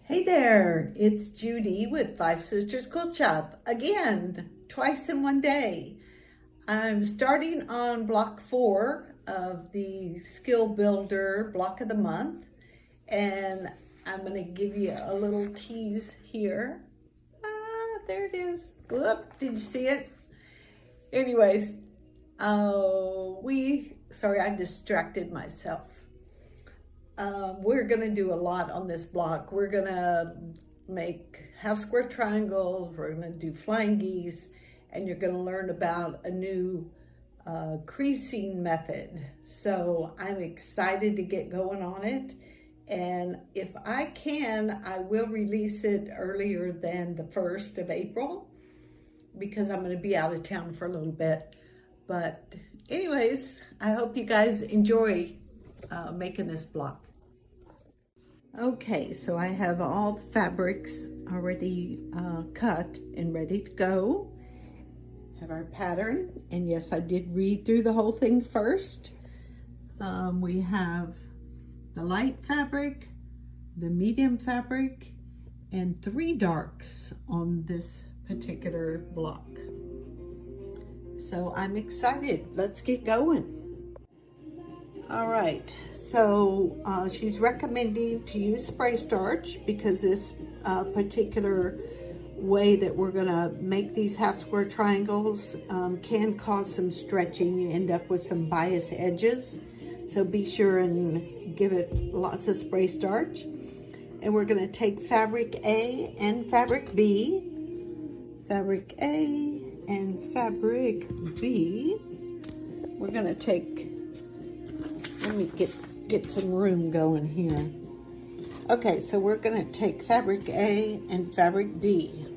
Hey there, it's Judy with Five Sisters Quilt Shop. Again, twice in one day. I'm starting on block 4 of the Skill Builder block of the month, and I'm going to give you a little tease here. There it is. Whoop, did you see it? Anyways, sorry, I distracted myself. We're going to do a lot on this block. We're going to make half square triangles, we're going to do flying geese, and you're going to learn about a new creasing method. So I'm excited to get going on it. And if I can, I will release it earlier than the 1st of April because I'm going to be out of town for a little bit. But anyways, I hope you guys enjoy making this block. Okay, so I have all the fabrics already cut and ready to go. Have our pattern, and yes, I did read through the whole thing first. We have the light fabric, the medium fabric, and 3 darks on this particular block. So I'm excited. Let's get going. All right, so she's recommending to use spray starch because this particular way that we're gonna make these half square triangles can cause some stretching. You end up with some bias edges. So be sure and give it lots of spray starch. And we're gonna take fabric A and fabric B. Fabric A and fabric B. We're gonna take, let me get some room going here. Okay, so we're gonna take fabric A and fabric B.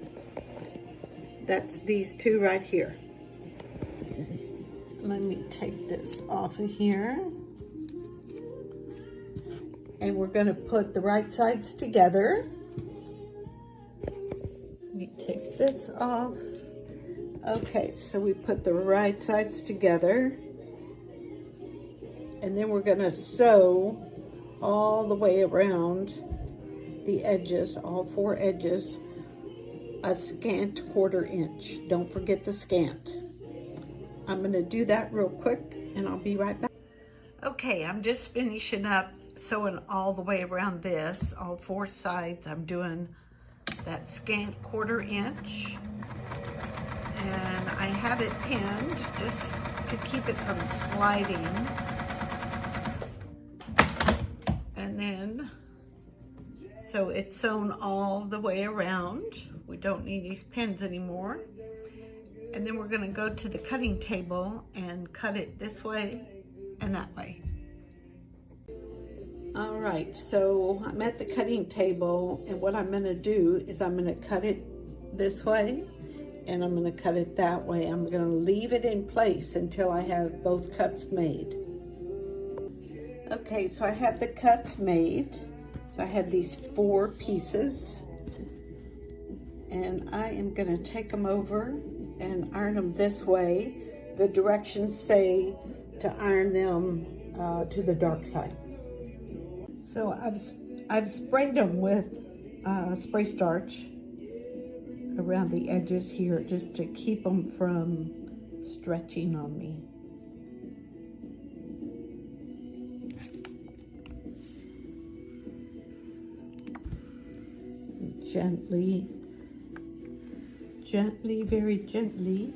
That's these 2 right here. Let me take this off of here. And we're gonna put the right sides together. Let me take this off. Okay, so we put the right sides together. And then we're gonna sew all the way around the edges, all 4 edges, a scant 1/4 inch. Don't forget the scant. I'm gonna do that real quick and I'll be right back. Okay, I'm just finishing up sewing all the way around this, all 4 sides. I'm doing that scant 1/4 inch. And I have it pinned just to keep it from sliding. And then, so it's sewn all the way around. We don't need these pins anymore. And then we're gonna go to the cutting table and cut it this way and that way. All right, so I'm at the cutting table, and what I'm gonna do is I'm gonna cut it this way and I'm gonna cut it that way. I'm gonna leave it in place until I have both cuts made. Okay, so I have the cuts made. So I have these 4 pieces, and I am gonna take them over and iron them this way. The directions say to iron them to the dark side. So I've sprayed them with spray starch around the edges here just to keep them from stretching on me. Gently, very gently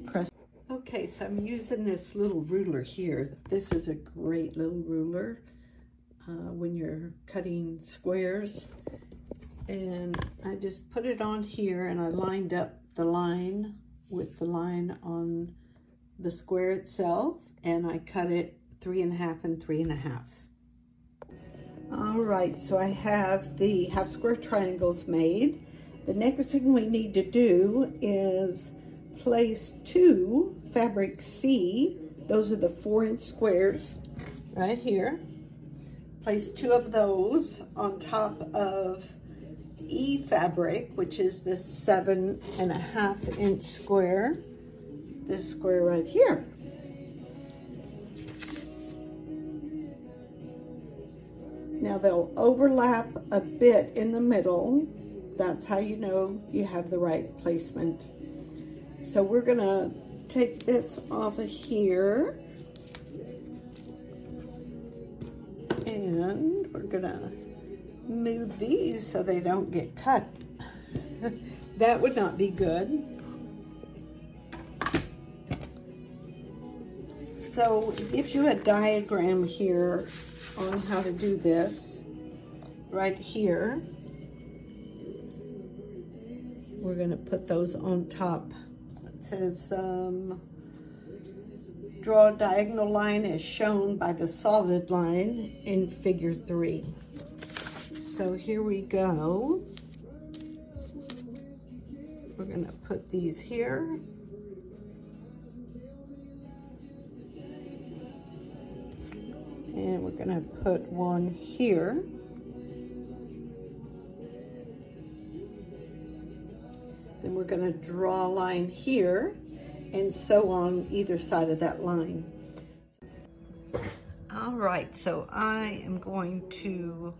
press. Okay, so I'm using this little ruler here. This is a great little ruler when you're cutting squares. And I just put it on here and I lined up the line with the line on the square itself, and I cut it 3.5 and 3.5. All right, so I have the half square triangles made. The next thing we need to do is place 2 fabric C. Those are the 4-inch squares right here. Place 2 of those on top of E fabric, which is this 7.5-inch square. This square right here. Now they'll overlap a bit in the middle. That's how you know you have the right placement. So we're gonna take this off of here, and we're gonna move these so they don't get cut. That would not be good. So it gives you a diagram here on how to do this. Right here, we're gonna put those on top. It says, draw a diagonal line as shown by the solid line in figure 3. So here we go. We're gonna put these here. And we're gonna put one here. Then we're gonna draw a line here, and so on either side of that line. All right, so I am going to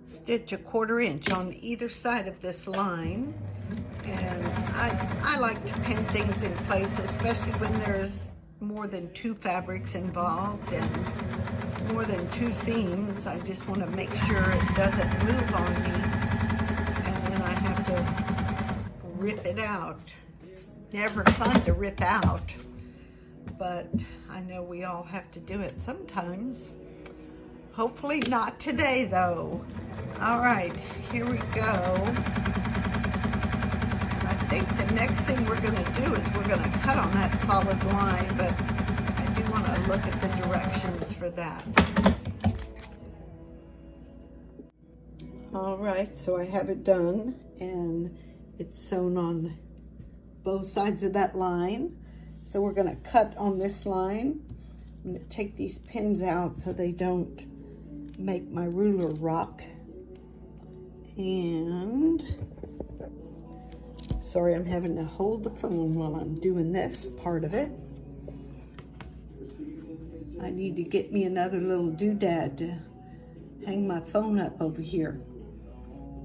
stitch a 1/4 inch on either side of this line. And I like to pin things in place, especially when there's more than 2 fabrics involved and more than 2 seams. I just want to make sure it doesn't move on me, and then I have to rip it out. It's never fun to rip out, but I know we all have to do it sometimes. Hopefully not today though. All right, here we go. I think the next thing we're going to do is we're going to cut on that solid line, but I do want to look at the directions for that. All right, so I have it done, and it's sewn on both sides of that line. So we're going to cut on this line. I'm going to take these pins out so they don't make my ruler rock. And sorry, I'm having to hold the phone while I'm doing this part of it. I need to get me another little doodad to hang my phone up over here.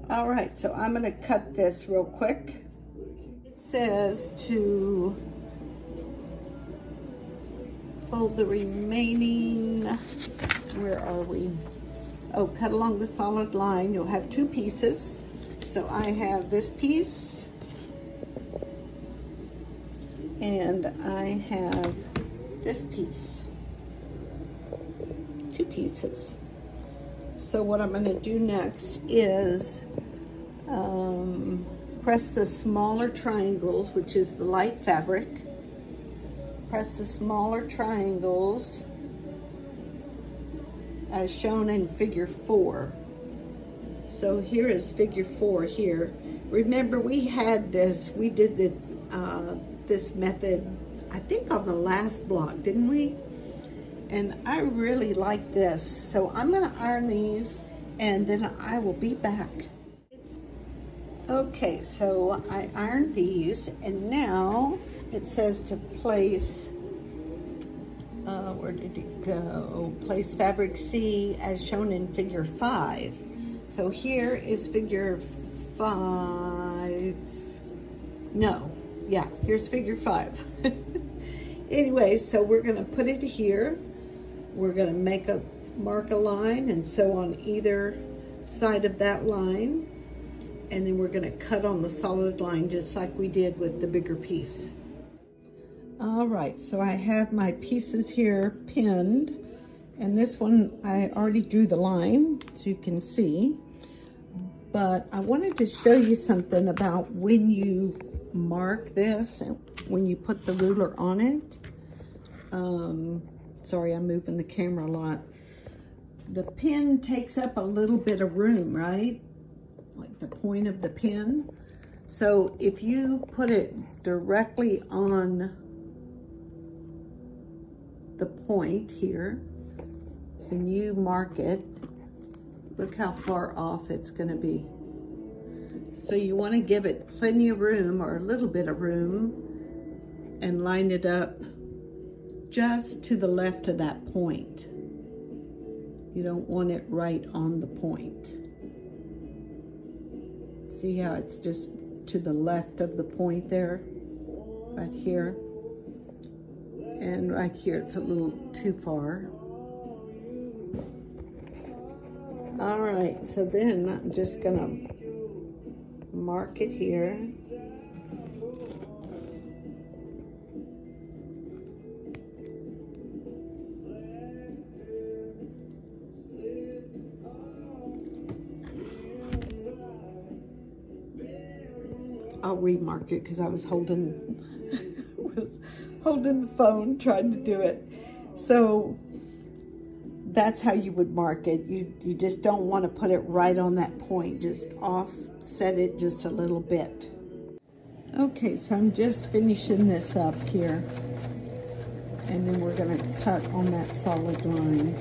All right, so I'm gonna cut this real quick. It says to fold the remaining, where are we? Oh, cut along the solid line. You'll have 2 pieces. So I have this piece, and I have this piece, 2 pieces. So what I'm going to do next is press the smaller triangles, which is the light fabric. Press the smaller triangles as shown in figure 4. So here is figure 4 here. Remember, we had this, we did the this method, I think on the last block, didn't we? And I really like this. So I'm gonna iron these, and then I will be back. Okay, so I ironed these, and now it says to place, where did it go? Place fabric C as shown in figure 5. So here is figure 5. No, yeah, here's figure 5. Anyway, so we're gonna put it here. We're gonna mark a line and sew on either side of that line. And then we're gonna cut on the solid line just like we did with the bigger piece. All right, so I have my pieces here pinned, and this one I already drew the line, so you can see. But I wanted to show you something about when you mark this, and when you put the ruler on it. Sorry, I'm moving the camera a lot. The pin takes up a little bit of room, right? Like the point of the pin. So if you put it directly on the point here, and you mark it, look how far off it's going to be. So you want to give it plenty of room, or a little bit of room, and line it up just to the left of that point. You don't want it right on the point. See how it's just to the left of the point there, right here. And right here, it's a little too far. All right, so then I'm just gonna mark it here. I'll remark it because I was holding the phone trying to do it. So that's how you would mark it. You just don't want to put it right on that point. Just offset it just a little bit. Okay, so I'm just finishing this up here. And then we're going to cut on that solid line.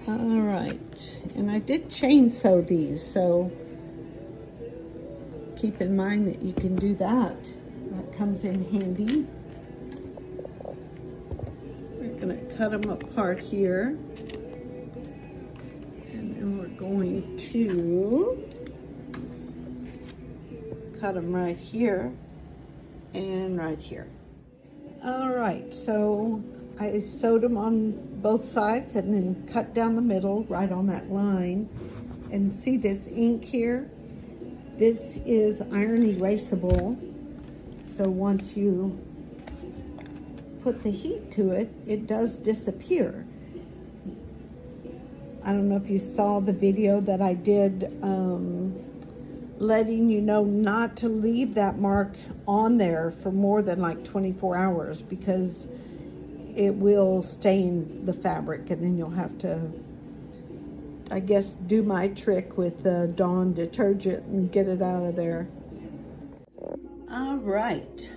All right, and I did chainsaw these, so keep in mind that you can do that. That comes in handy. We're gonna cut them apart here. And then we're going to cut them right here and right here. All right, so I sewed them on both sides and then cut down the middle right on that line. And see this ink here? This is iron erasable. So once you put the heat to it, it does disappear. I don't know if you saw the video that I did letting you know not to leave that mark on there for more than like 24 hours because it will stain the fabric, and then you'll have to, I guess, do my trick with Dawn detergent and get it out of there. All right,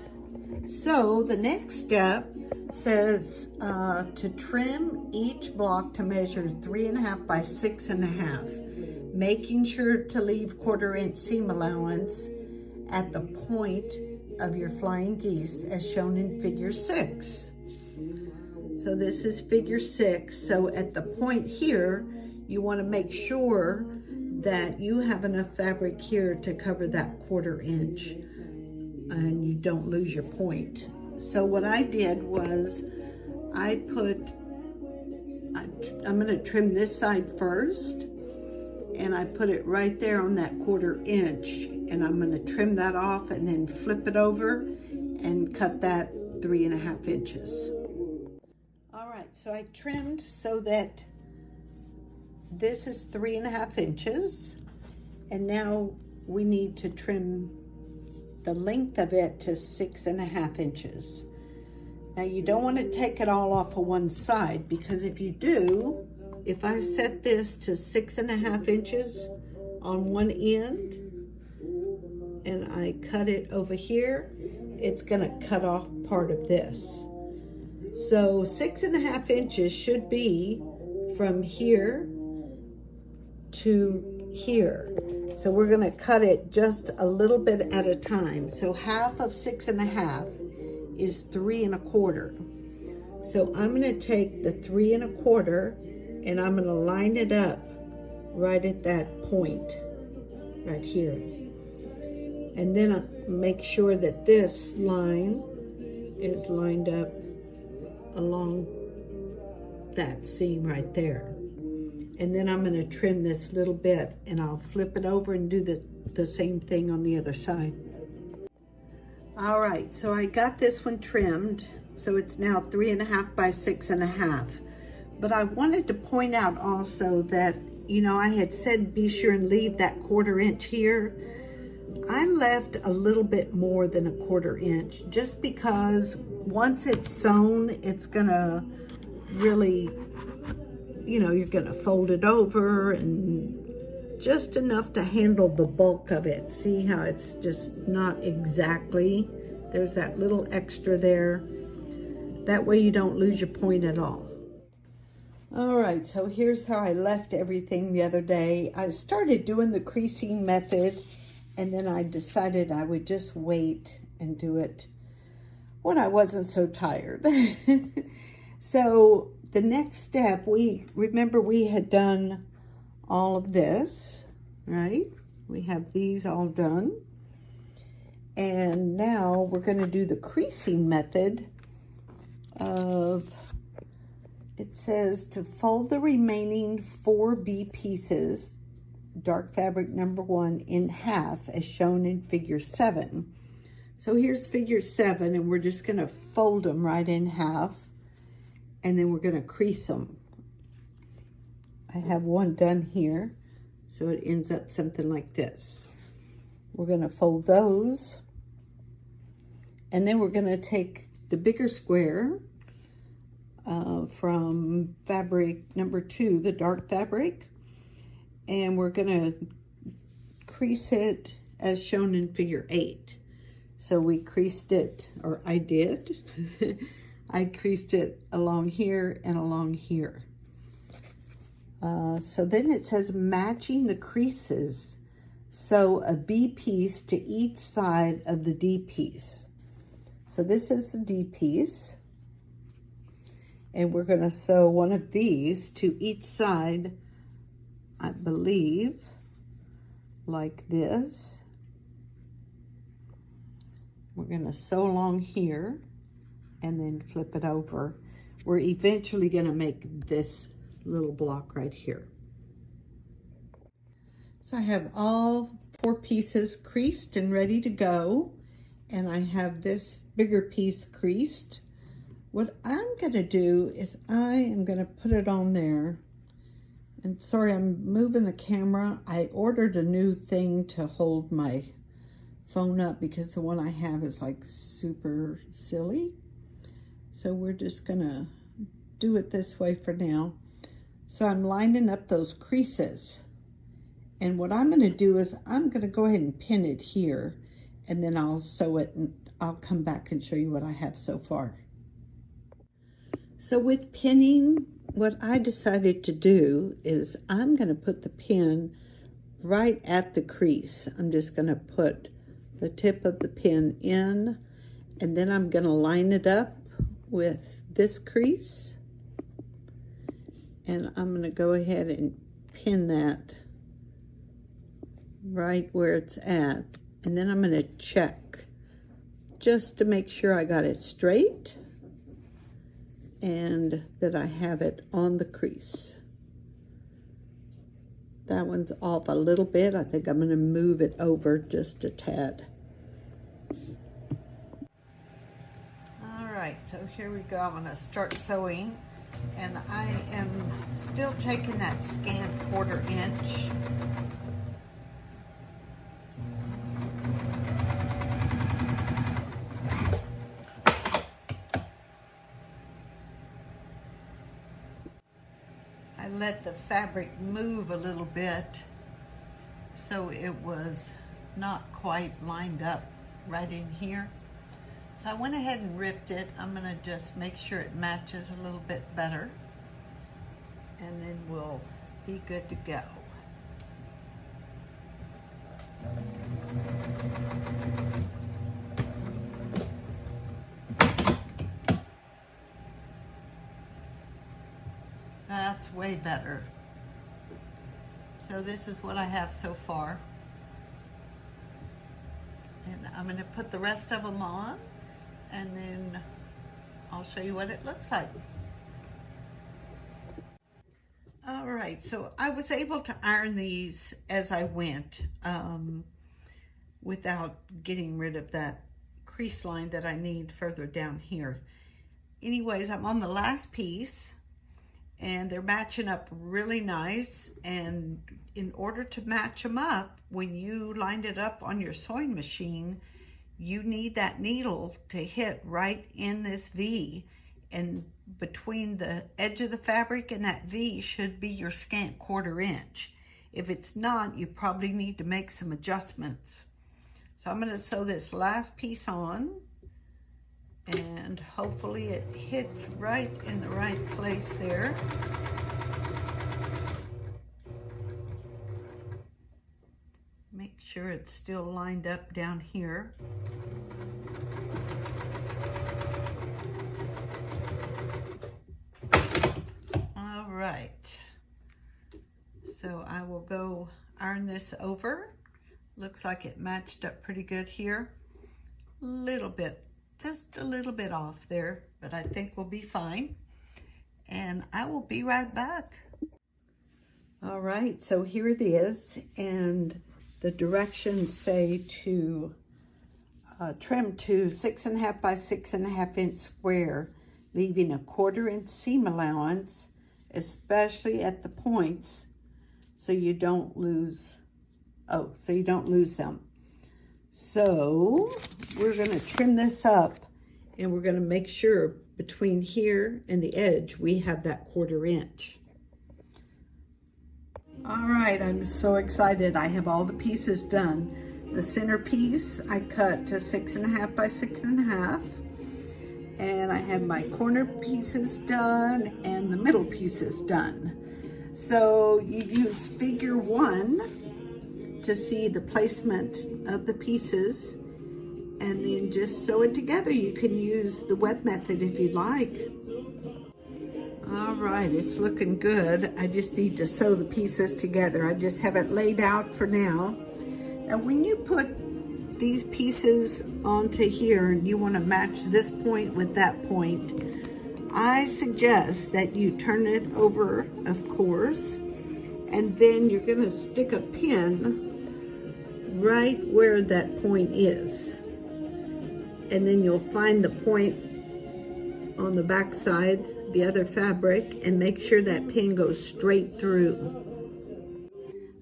so the next step says to trim each block to measure 3.5 by 6.5, making sure to leave 1/4 inch seam allowance at the point of your flying geese as shown in figure 6. So this is figure 6. So at the point here, you want to make sure that you have enough fabric here to cover that 1/4 inch and you don't lose your point. So what I did was I'm going to trim this side first, and I put it right there on that 1/4 inch, and I'm going to trim that off and then flip it over and cut that 3.5 inches. All right, so I trimmed so that this is 3.5 inches, and now we need to trim the length of it to 6.5 inches. Now you don't want to take it all off of one side, because if you do, if I set this to 6.5 inches on one end and I cut it over here, it's gonna cut off part of this. So 6.5 inches should be from here to here. So we're gonna cut it just a little bit at a time. So half of 6.5 is 3.25. So I'm gonna take the 3.25 and I'm gonna line it up right at that point, right here. And then I make sure that this line is lined up along that seam right there. And then I'm gonna trim this little bit, and I'll flip it over and do the same thing on the other side. All right, so I got this one trimmed, so it's now 3.5 by 6.5. But I wanted to point out also that, you know, I had said be sure and leave that 1/4 inch here. I left a little bit more than a 1/4 inch, just because once it's sewn, it's gonna really, you know, you're gonna fold it over and just enough to handle the bulk of it. See how it's just not exactly, there's that little extra there. That way you don't lose your point at all. All right, so here's how I left everything the other day. I started doing the creasing method, And then I decided I would just wait and do it when I wasn't so tired. So the next step, remember we had done all of this, right? We have these all done. And now we're going to do the creasing method of, it says to fold the remaining 4B pieces, dark fabric number 1, in half as shown in figure 7. So here's figure 7, and we're just going to fold them right in half, and then we're going to crease them. I have one done here, so it ends up something like this. We're going to fold those, and then we're going to take the bigger square from fabric number 2, the dark fabric, and we're going to crease it as shown in figure 8. So we creased it, or I did. I creased it along here and along here. So then it says matching the creases. Sew a B piece to each side of the D piece. So this is the D piece. And we're going to sew one of these to each side, I believe, like this. We're going to sew along here and then flip it over. We're eventually going to make this little block right here. So I have all 4 pieces creased and ready to go, and I have this bigger piece creased. What I'm going to do is I am going to put it on there. And sorry, I'm moving the camera. I ordered a new thing to hold my phone up because the one I have is like super silly. So we're just gonna do it this way for now. So I'm lining up those creases. And what I'm gonna do is I'm gonna go ahead and pin it here, and then I'll sew it and I'll come back and show you what I have so far. So with pinning, what I decided to do is I'm gonna put the pin right at the crease. I'm just gonna put the tip of the pin in, and then I'm going to line it up with this crease, and I'm going to go ahead and pin that right where it's at, and then I'm going to check just to make sure I got it straight and that I have it on the crease. That one's off a little bit. I think I'm going to move it over just a tad. All right, so here we go. I'm going to start sewing, and I am still taking that scant 1/4 inch. I let the fabric move a little bit, so it was not quite lined up right in here. So I went ahead and ripped it. I'm going to just make sure it matches a little bit better, and then we'll be good to go. That's way better. So this is what I have so far. And I'm going to put the rest of them on, and then I'll show you what it looks like. All right, so I was able to iron these as I went without getting rid of that crease line that I need further down here. Anyways, I'm on the last piece, and they're matching up really nice. And in order to match them up, when you lined it up on your sewing machine, you need that needle to hit right in this V, and between the edge of the fabric and that V should be your scant 1/4 inch. If it's not, you probably need to make some adjustments. So I'm going to sew this last piece on, and hopefully it hits right in the right place there. Make sure it's still lined up down here. All right, so I will go iron this over. Looks like it matched up pretty good here. Little bit, just a little bit off there, but I think we'll be fine. And I will be right back. All right, so here it is, and the directions say to trim to 6.5 by 6.5 inch square, leaving a 1/4 inch seam allowance, especially at the points, so you don't lose, them. So we're gonna trim this up, and we're gonna make sure between here and the edge, we have that 1/4 inch. All right, I'm so excited. I have all the pieces done. The center piece I cut to 6.5 by 6.5. And I have my corner pieces done and the middle pieces done. So you use figure 1 to see the placement of the pieces, and then just sew it together. You can use the web method if you'd like. All right, it's looking good. I just need to sew the pieces together. I just have it laid out for now. Now when you put these pieces onto here and you want to match this point with that point, I suggest that you turn it over, of course, and then you're going to stick a pin right where that point is. And then you'll find the point on the back side, the other fabric, and make sure that pin goes straight through.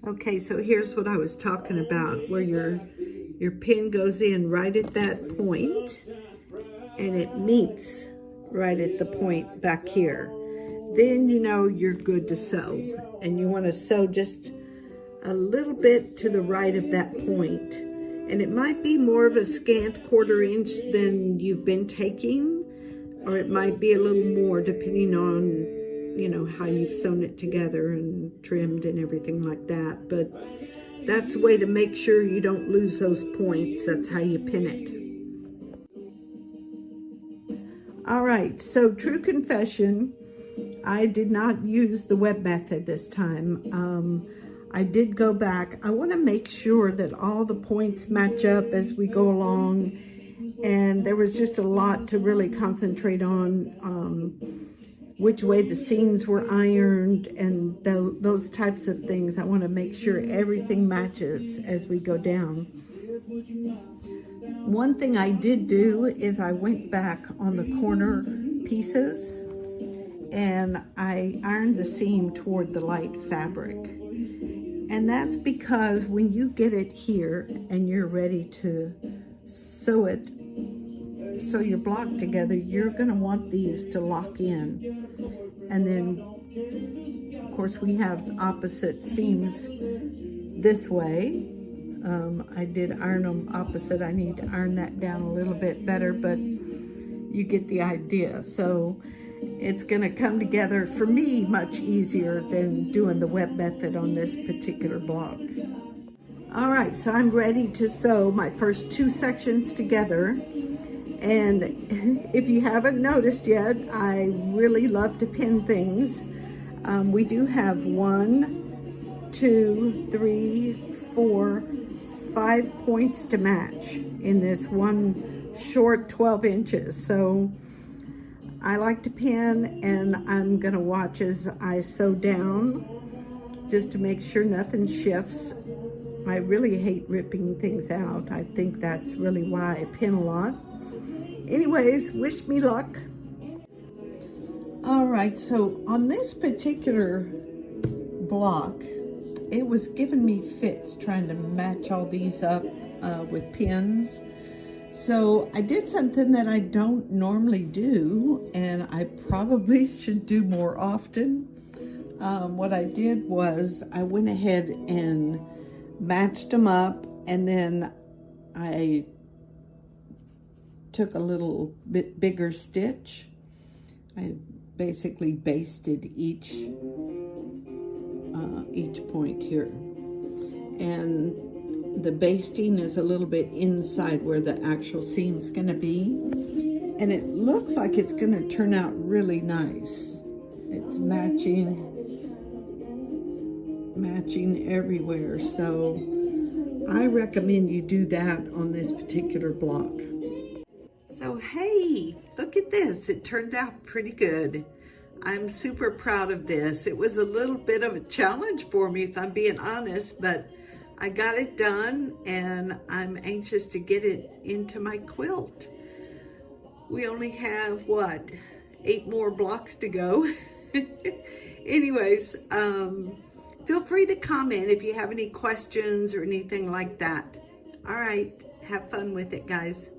Okay, so here's what I was talking about, where your pin goes in right at that point, and it meets right at the point back here. Then you know you're good to sew, and you want to sew just a little bit to the right of that point. And it might be more of a scant 1/4 inch than you've been taking, or it might be a little more depending on, you know, how you've sewn it together and trimmed and everything like that. But that's a way to make sure you don't lose those points. That's how you pin it. All right, so true confession, I did not use the web method this time. I did go back. I want to make sure that all the points match up as we go along, and there was just a lot to really concentrate on, which way the seams were ironed and those types of things. I want to make sure everything matches as we go down. One thing I did do is I went back on the corner pieces and I ironed the seam toward the light fabric. And that's because when you get it here and you're ready to sew your block together, you're going to want these to lock in. And then, of course, we have opposite seams this way. I did iron them opposite. I need to iron that down a little bit better, but you get the idea. So it's going to come together for me much easier than doing the web method on this particular block. All right, so I'm ready to sew my first 2 sections together. And if you haven't noticed yet, I really love to pin things. We do have 1, 2, 3, 4, 5 points to match in this one short 12 inches. So I like to pin, and I'm gonna watch as I sew down just to make sure nothing shifts. I really hate ripping things out. I think that's really why I pin a lot. Anyways, wish me luck. All right, so on this particular block, it was giving me fits trying to match all these up with pins. So I did something that I don't normally do, and I probably should do more often. What I did was I went ahead and matched them up, and then I took a little bit bigger stitch. I basically basted each point here, and the basting is a little bit inside where the actual seam's going to be. And it looks like it's going to turn out really nice. It's matching everywhere. So I recommend you do that on this particular block. So hey, look at this. It turned out pretty good. I'm super proud of this. It was a little bit of a challenge for me, if I'm being honest, but I got it done and I'm anxious to get it into my quilt. We only have, what, 8 more blocks to go. Anyways, feel free to comment if you have any questions or anything like that. All right, have fun with it, guys.